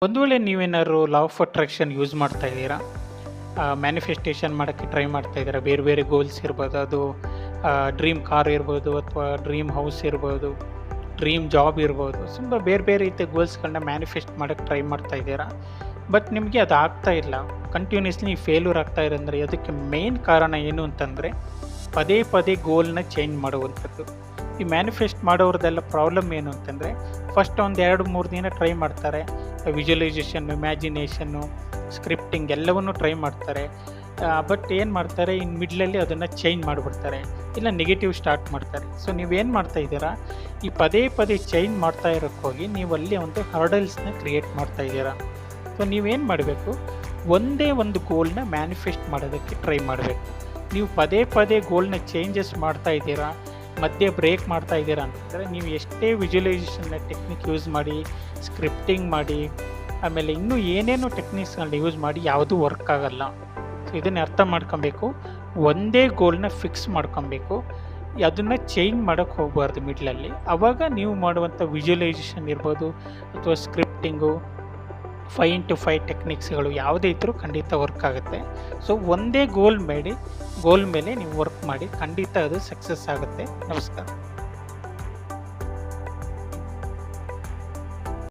ಒಂದು ವೇಳೆ ನೀವೇನಾದ್ರು ಲಾ ಆಫ್ ಅಟ್ರಾಕ್ಷನ್ ಯೂಸ್ ಮಾಡ್ತಾ ಇದ್ದೀರಾ, ಮ್ಯಾನಿಫೆಸ್ಟೇಷನ್ ಮಾಡೋಕ್ಕೆ ಟ್ರೈ ಮಾಡ್ತಾ ಇದ್ದೀರಾ, ಬೇರೆ ಬೇರೆ ಗೋಲ್ಸ್ ಇರ್ಬೋದು, ಅದು ಡ್ರೀಮ್ ಕಾರ್ ಇರ್ಬೋದು ಅಥವಾ ಡ್ರೀಮ್ ಹೌಸ್ ಇರ್ಬೋದು, ಡ್ರೀಮ್ ಜಾಬ್ ಇರ್ಬೋದು, ತುಂಬ ಬೇರೆ ಬೇರೆ ರೀತಿಯ ಗೋಲ್ಸ್ಗಳನ್ನ ಮ್ಯಾನಿಫೆಸ್ಟ್ ಮಾಡೋಕ್ಕೆ ಟ್ರೈ ಮಾಡ್ತಾ ಇದ್ದೀರಾ. ಬಟ್ ನಿಮಗೆ ಅದು ಆಗ್ತಾ ಇಲ್ಲ, ಕಂಟಿನ್ಯೂಸ್ಲಿ ಫೇಲ್ಯೂರ್ ಆಗ್ತಾ ಇದೆ. ಅಂದರೆ ಅದಕ್ಕೆ ಮೇನ್ ಕಾರಣ ಏನು ಅಂತಂದರೆ ಪದೇ ಪದೇ ಗೋಲ್ನ ಚೇಂಜ್ ಮಾಡುವಂಥದ್ದು. ಈ ಮ್ಯಾನಿಫೆಸ್ಟ್ ಮಾಡೋರದೆಲ್ಲ ಪ್ರಾಬ್ಲಮ್ ಏನು ಅಂತಂದರೆ ಫಸ್ಟ್ ಒಂದು 2-3 ದಿನ ಟ್ರೈ ಮಾಡ್ತಾರೆ, ವಿಜುವಲೈಸೇಷನ್ನು, ಇಮ್ಯಾಜಿನೇಷನ್ನು, ಸ್ಕ್ರಿಪ್ಟಿಂಗ್ ಎಲ್ಲವನ್ನೂ ಟ್ರೈ ಮಾಡ್ತಾರೆ. ಬಟ್ ಏನು ಮಾಡ್ತಾರೆ, ಇನ್ನು ಮಿಡ್ಲಲ್ಲಿ ಅದನ್ನು ಚೇಂಜ್ ಮಾಡಿಬಿಡ್ತಾರೆ, ಇಲ್ಲ ನೆಗೆಟಿವ್ ಸ್ಟಾರ್ಟ್ ಮಾಡ್ತಾರೆ. ಸೊ ನೀವೇನು ಮಾಡ್ತಾ ಇದ್ದೀರಾ, ಈ ಪದೇ ಪದೇ ಚೇಂಜ್ ಮಾಡ್ತಾ ಇರೋಕ್ಕೋಗಿ ನೀವು ಅಲ್ಲಿ ಒಂದು ಹರ್ಡಲ್ಸ್ನ ಕ್ರಿಯೇಟ್ ಮಾಡ್ತಾ ಇದ್ದೀರಾ. ಸೊ ನೀವೇನು ಮಾಡಬೇಕು, ಒಂದೇ ಒಂದು ಗೋಲ್ನ ಮ್ಯಾನಿಫೆಸ್ಟ್ ಮಾಡೋದಕ್ಕೆ ಟ್ರೈ ಮಾಡಬೇಕು. ನೀವು ಪದೇ ಪದೇ ಗೋಲ್ನ ಚೇಂಜಸ್ ಮಾಡ್ತಾ ಇದ್ದೀರಾ, ಮಧ್ಯೆ ಬ್ರೇಕ್ ಮಾಡ್ತಾ ಇದ್ದೀರಾ ಅಂತಂದರೆ ನೀವು ಎಷ್ಟೇ ವಿಜುವಲೈಸೇಷನ್ನ ಟೆಕ್ನಿಕ್ ಯೂಸ್ ಮಾಡಿ, ಸ್ಕ್ರಿಪ್ಟಿಂಗ್ ಮಾಡಿ, ಆಮೇಲೆ ಇನ್ನೂ ಏನೇನೋ ಟೆಕ್ನಿಕ್ಸ್ಗಳನ್ನ ಯೂಸ್ ಮಾಡಿ ಯಾವುದೂ ವರ್ಕ್ ಆಗಲ್ಲ. ಸೊ ಇದನ್ನು ಅರ್ಥ ಮಾಡ್ಕೊಬೇಕು, ಒಂದೇ ಗೋಲ್ನ ಫಿಕ್ಸ್ ಮಾಡ್ಕೊಬೇಕು, ಅದನ್ನು ಚೇಂಜ್ ಮಾಡೋಕ್ಕೆ ಹೋಗಬಾರ್ದು ಮಿಡ್ಲಲ್ಲಿ. ಆವಾಗ ನೀವು ಮಾಡುವಂಥ ವಿಜುವಲೈಸೇಷನ್ ಇರ್ಬೋದು ಅಥವಾ ಸ್ಕ್ರಿಪ್ಟಿಂಗು, 5x5 ಟೆಕ್ನಿಕ್ಸ್ಗಳು ಯಾವುದೇ ಇದ್ದರೂ ಖಂಡಿತ ವರ್ಕ್ ಆಗುತ್ತೆ. ಸೊ ಒಂದೇ ಗೋಲ್ ಮೇಲೆ ನೀವು ವರ್ಕ್ ಮಾಡಿ, ಖಂಡಿತ ಅದು ಸಕ್ಸಸ್ ಆಗುತ್ತೆ. ನಮಸ್ಕಾರ.